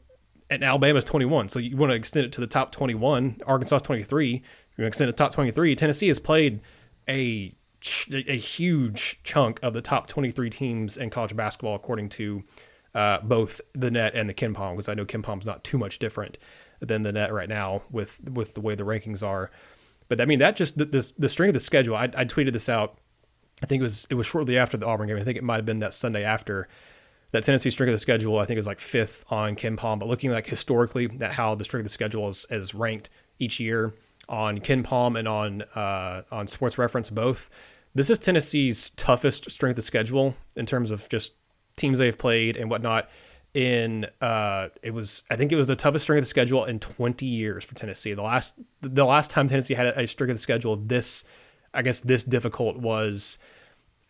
A: and Alabama's 21. So you want to extend it to the top 21. Arkansas's 23. You want to extend it to the top 23. Tennessee has played a huge chunk of the top 23 teams in college basketball, according to both the net and the KenPom, because I know KenPom's not too much different than the net right now with the way the rankings are. But that just the strength of the schedule. I tweeted this out. I think it was shortly after the Auburn game. I think it might have been that Sunday after. That Tennessee strength of the schedule, I think, is 5th on KenPom. But looking historically at how the strength of the schedule is ranked each year on KenPom and on Sports Reference both, this is Tennessee's toughest strength of schedule in terms of just teams they've played and whatnot. I think it was the toughest strength of the schedule in 20 years for Tennessee. The last time Tennessee had a strength of the schedule this difficult was,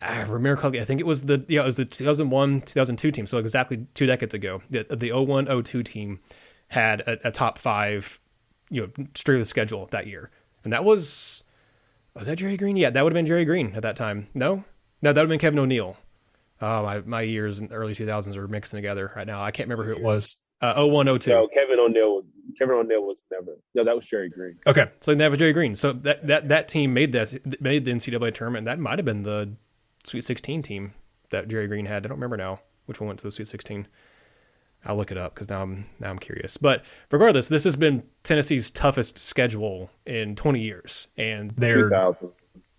A: I remember correctly, I think it was the 2001-2002 team, so exactly 2 decades ago. The 01-02 team had a top 5, strength of the schedule that year, and that was that Jerry Green? Yeah, that would have been Jerry Green at that time. No, that would have been Kevin O'Neal. My years in the early 2000s are mixing together right now. I can't remember who it was. 01, 02.
B: No, Kevin O'Neill was never. No, that was Jerry Green.
A: Okay, so they have Jerry Green. So that team made the NCAA tournament. That might have been the Sweet 16 team that Jerry Green had. I don't remember now which one went to the Sweet 16. I'll look it up because now I'm curious. But regardless, this has been Tennessee's toughest schedule in 20 years, and they're
B: 2000.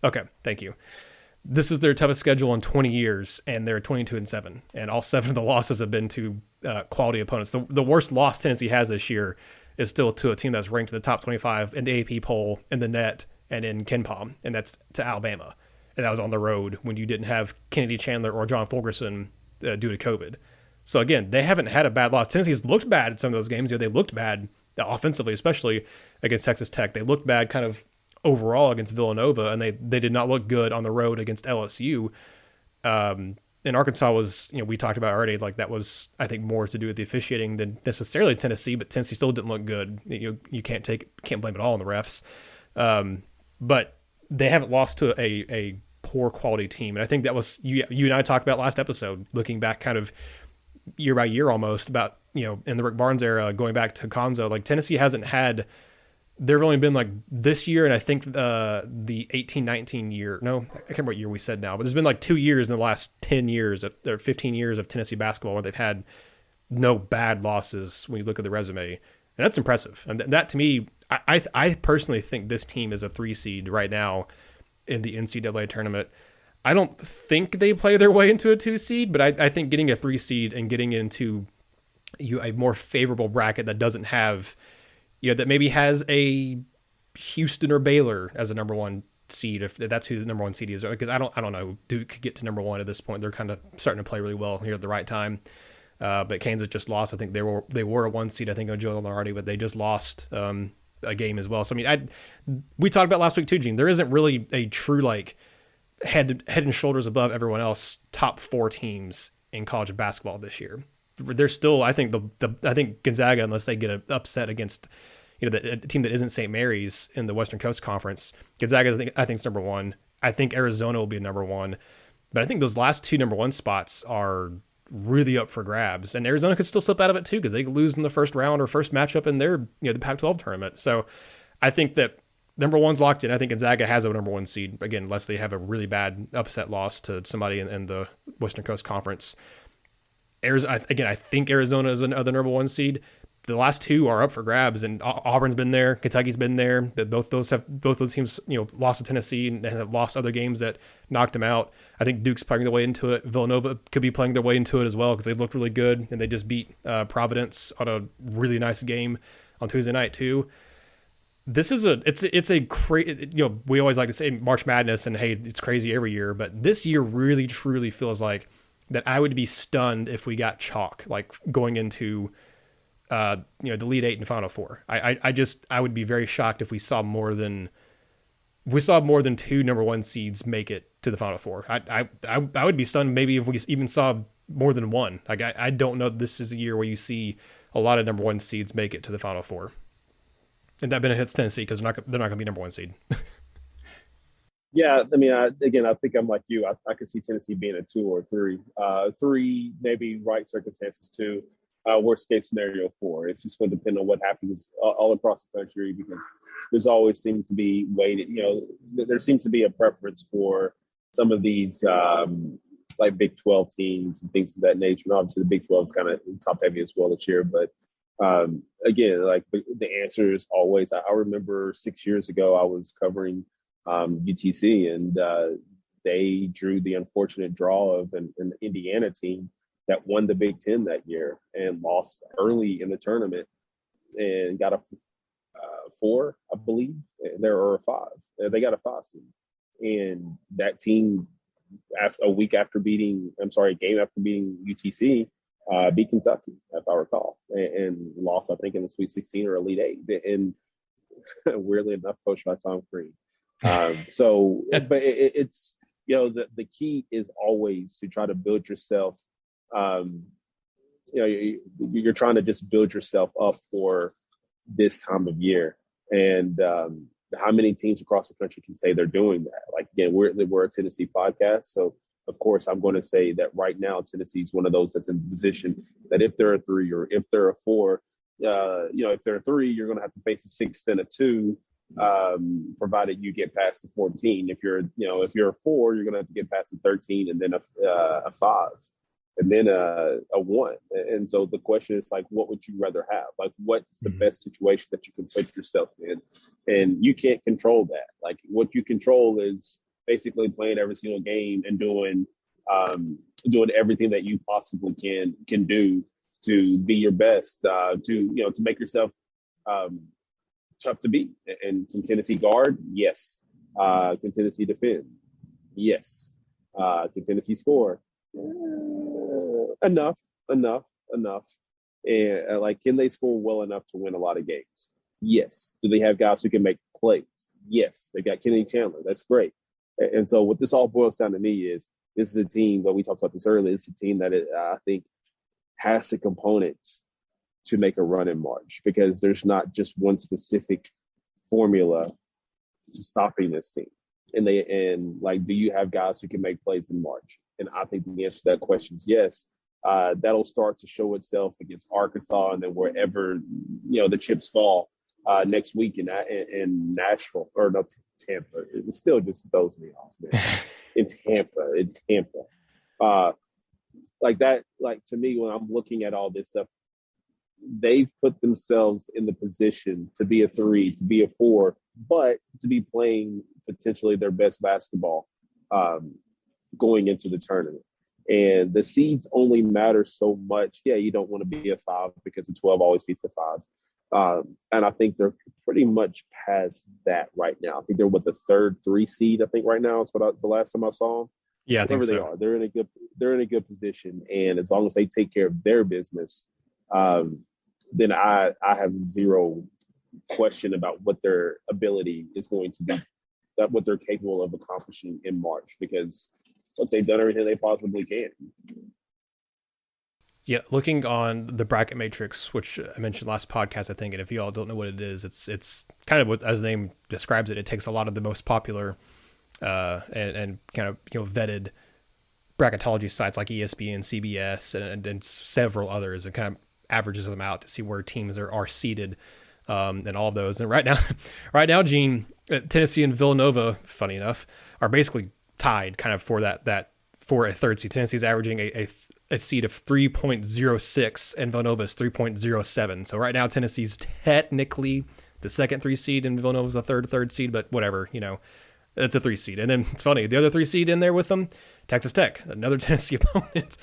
A: Okay. Thank you. This is their toughest schedule in 20 years, and they're 22-7, and all 7 of the losses have been to quality opponents. The worst loss Tennessee has this year is still to a team that's ranked in the top 25 in the AP poll, in the net, and in KenPom, and that's to Alabama. And that was on the road when you didn't have Kennedy Chandler or John Fulgerson due to COVID. So again, they haven't had a bad loss. Tennessee's looked bad at some of those games. They looked bad offensively, especially against Texas Tech. They looked bad kind of overall against Villanova, and they did not look good on the road against LSU. And Arkansas was, we talked about already, like that was, I think, more to do with the officiating than necessarily Tennessee, but Tennessee still didn't look good. You can't blame it all on the refs. But they haven't lost to a poor quality team. And I think that was, you and I talked about last episode, looking back kind of year by year almost about, in the Rick Barnes era, going back to Conzo, like Tennessee hasn't had, there have only been like this year, and I think the 18-19 year, no, I can't remember what year we said now, but there's been like 2 years in the last 10 years or 15 years of Tennessee basketball where they've had no bad losses when you look at the resume. And that's impressive. And that to me, I personally think this team is a 3 seed right now in the NCAA tournament. I don't think they play their way into a 2 seed, but I think getting a 3 seed and getting into a more favorable bracket that doesn't have, that maybe has a Houston or Baylor as a number 1 seed, if that's who the number 1 seed is, because I don't know. Duke could get to number 1 at this point. They're kind of starting to play really well here at the right time. But Kansas just lost. I think they were a 1 seed. I think on Joe Lenardi, but they just lost a game as well. So I mean, we talked about last week too, Gene. There isn't really a true like head and shoulders above everyone else top 4 teams in college basketball this year. There's still, I think I think Gonzaga, unless they get an upset against, the team that isn't St. Mary's in the Western Coast Conference, Gonzaga I think is number 1. I think Arizona will be number 1, but I think those last 2 number 1 spots are really up for grabs, and Arizona could still slip out of it too because they could lose in the first round or first matchup in their the Pac-12 tournament. So I think that number 1's locked in. I think Gonzaga has a number 1 seed again, unless they have a really bad upset loss to somebody in the Western Coast Conference. I think Arizona is another number 1 seed. The last 2 are up for grabs, and Auburn's been there, Kentucky's been there. But both those teams, lost to Tennessee and have lost other games that knocked them out. I think Duke's playing their way into it. Villanova could be playing their way into it as well because they've looked really good, and they just beat Providence on a really nice game on Tuesday night too. This is a crazy. We always like to say March Madness, and hey, it's crazy every year, but this year really truly feels like that I would be stunned if we got chalk, like going into, the Elite 8 and Final 4. I would be very shocked if we saw more than 2 number 1 seeds make it to the Final 4. I would be stunned maybe if we even saw more than 1. Like I don't know. This is a year where you see a lot of number 1 seeds make it to the Final 4, and that benefits Tennessee because they're not going to be number 1 seed.
B: Yeah, I mean, I think I'm like you. I could see Tennessee being a 2 or 3. 3, maybe right circumstances 2. Worst case scenario 4. It's just going to depend on what happens all across the country because there's always seems to be there seems to be a preference for some of these like Big 12 teams and things of that nature. And obviously, the Big 12 is kind of top heavy as well this year. But again, like the answer is always. I remember 6 years ago I was covering UTC, and they drew the unfortunate draw of an Indiana team that won the Big Ten that year and lost early in the tournament and got a 4, I believe. There were a 5. They got a 5 seed, and that team, a game after beating UTC, beat Kentucky, if I recall, and lost, I think, in the Sweet 16 or Elite 8, and weirdly enough, coached by Tom Crean. But it's the key is always to try to build yourself. You're trying to just build yourself up for this time of year, and how many teams across the country can say they're doing that? Like again, we're a Tennessee podcast, so of course, I'm going to say that right now Tennessee's one of those that's in position that if they're a 3 or if they're a 4, if they're a 3, you're going to have to face a 6 then a 2, provided you get past the 14. If you're a 4, you're going to have to get past the 13 and then a 5. And then a 1. And so the question is, like, what would you rather have? Like, what's the best situation that you can put yourself in? And you can't control that. Like, what you control is basically playing every single game and doing everything that you possibly can do to be your best, to make yourself tough to beat. And can Tennessee guard? Yes. Can Tennessee defend? Yes. Can Tennessee score? Enough. And can they score well enough to win a lot of games? Yes. Do they have guys who can make plays? Yes. They got Kenny Chandler. That's great. And so what this all boils down to me is this is a team, but we talked about this earlier, it's a team that I think has the components to make a run in March, because there's not just one specific formula to stopping this team. And do you have guys who can make plays in March? And I think the answer to that question is yes. That'll start to show itself against Arkansas and then wherever, the chips fall next week in Nashville or no, Tampa. It still just throws me off, man. in Tampa. To me, when I'm looking at all this stuff, they've put themselves in the position to be a 3, to be a 4, but to be playing potentially their best basketball going into the tournament. And the seeds only matter so much. Yeah, you don't want to be a 5 because a 12 always beats a 5. And I think they're pretty much past that right now. I think they're the 3rd 3 seed. I think right now is the last time I saw them.
A: Yeah, I think so.
B: They are. They're in a good position, and as long as they take care of their business, then I have zero question about what their ability is going to be, what they're capable of accomplishing in March, because they've done everything they possibly can.
A: Yeah, looking on the bracket matrix, which I mentioned last podcast, I think, and if you all don't know what it is, it's kind of what, as the name describes it, it takes a lot of the most popular and kind of vetted bracketology sites like ESPN, CBS, and several others, and kind of averages them out to see where teams are seated, and all of those. And right now, Gene, Tennessee and Villanova, funny enough, are basically tied, kind of for that for a 3rd seed. Tennessee's averaging a seed of 3.06 and Villanova is 3.07. So right now Tennessee's technically the 2nd 3 seed and Villanova's the third seed, but whatever, it's a 3 seed. And then it's funny, the other 3 seed in there with them, Texas Tech, another Tennessee opponent.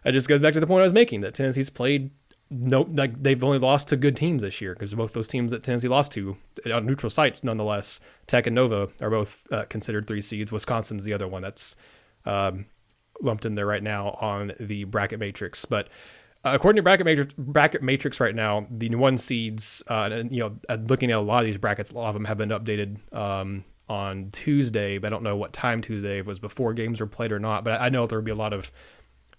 A: It just goes back to the point I was making, that Tennessee's played they've only lost to good teams this year, because both those teams that Tennessee lost to on neutral sites, nonetheless, Tech and Nova are both considered 3 seeds. Wisconsin's the other one that's lumped in there right now on the bracket matrix. But according to bracket matrix right now, the 1 seeds, looking at a lot of these brackets, a lot of them have been updated on Tuesday, but I don't know what time Tuesday, if it was before games were played or not. But I know there will be a lot of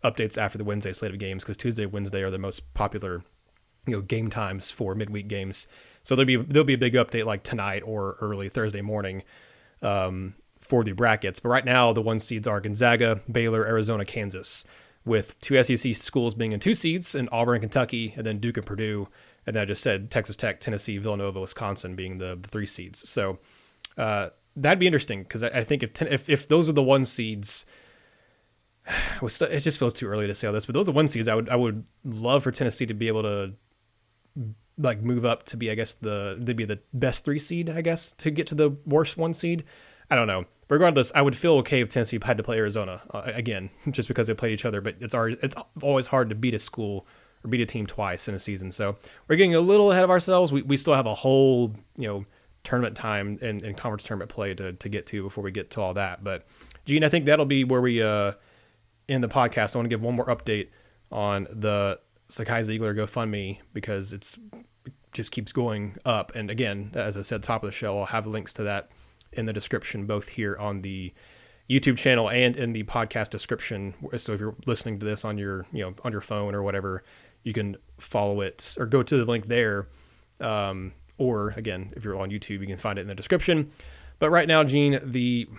A: updates after the Wednesday slate of games, because Tuesday, Wednesday are the most popular, game times for midweek games. So there'll be a big update like tonight or early Thursday morning for the brackets. But right now, the 1 seeds are Gonzaga, Baylor, Arizona, Kansas, with 2 SEC schools being in 2 seeds, and Auburn, Kentucky, and then Duke and Purdue. And then I just said Texas Tech, Tennessee, Villanova, Wisconsin being the 3 seeds. So that'd be interesting, because I think if those are the 1 seeds, it just feels too early to say all this, but those are 1 seeds. I would love for Tennessee to be able to move up to be, I guess, they'd be the best 3 seed, I guess, to get to the worst 1 seed. I don't know. Regardless, I would feel okay if Tennessee had to play Arizona again, just because they played each other. But it's always hard to beat a school or beat a team twice in a season. So we're getting a little ahead of ourselves. We still have a whole tournament time and conference tournament play to get to before we get to all that. But Gene, I think that'll be where we end the podcast. I want to give one more update on the Zakai Zeigler GoFundMe, because it just keeps going up. And again, as I said, top of the show, I'll have links to that in the description, both here on the YouTube channel and in the podcast description. So if you're listening to this on your phone or whatever, you can follow it or go to the link there. Or again, if you're on YouTube, you can find it in the description. But right now, Gene,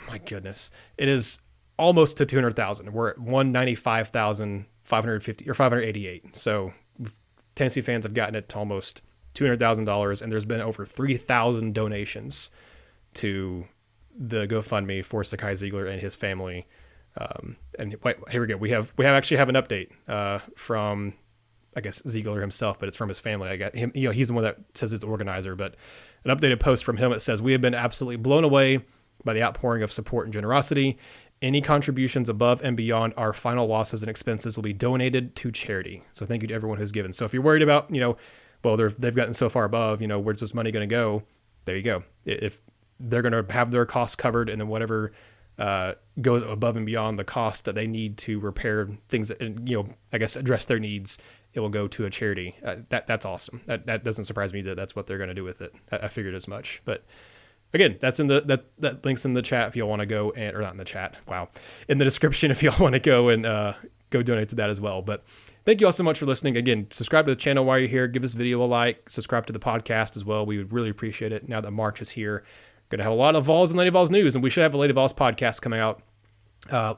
A: my goodness, it is almost to 200,000. We're at 195,550 or 588. So Tennessee fans have gotten it to almost $200,000, and there's been over 3,000 donations to the GoFundMe for Zakai Zeigler and his family. And wait, here we go. We actually have an update from, I guess, Zeigler himself, but it's from his family. I got him. He's the one that says he's the organizer, but an updated post from him. It says, "We have been absolutely blown away by the outpouring of support and generosity. Any contributions above and beyond our final losses and expenses will be donated to charity." So thank you to everyone who's given. So if you're worried about, they've gotten so far above, where's this money going to go? There you go. If they're going to have their costs covered, and then whatever goes above and beyond the cost that they need to repair things and, I guess, address their needs, it will go to a charity. That's awesome. That doesn't surprise me that that's what they're going to do with it. I figured as much. But again, that's in that link's in the chat if y'all want to go, or not in the chat. Wow. In the description if y'all want to go and go donate to that as well. But thank you all so much for listening. Again, subscribe to the channel while you're here. Give this video a like. Subscribe to the podcast as well. We would really appreciate it now that March is here. Going to have a lot of Vols and Lady Vols news, and we should have a Lady Vols podcast coming out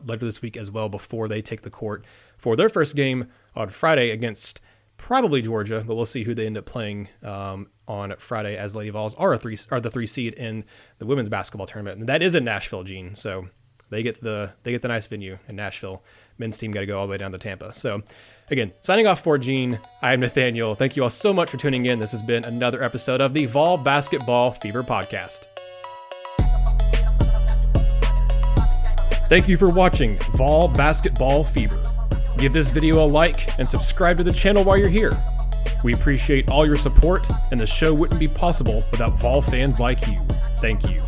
A: later this week as well before they take the court for their first game on Friday against probably Georgia, but we'll see who they end up playing on Friday, as Lady Vols are the 3 seed in the women's basketball tournament, and that is in Nashville, Gene. So they get the nice venue in Nashville. Men's team got to go all the way down to Tampa. So again, signing off for Gene, I am Nathanael. Thank you all so much for tuning in. This has been another episode of the Vol Basketball Fever podcast. Thank you for watching Vol Basketball Fever. Give this video a like and subscribe to the channel while you're here. We appreciate all your support, and the show wouldn't be possible without Vol fans like you. Thank you.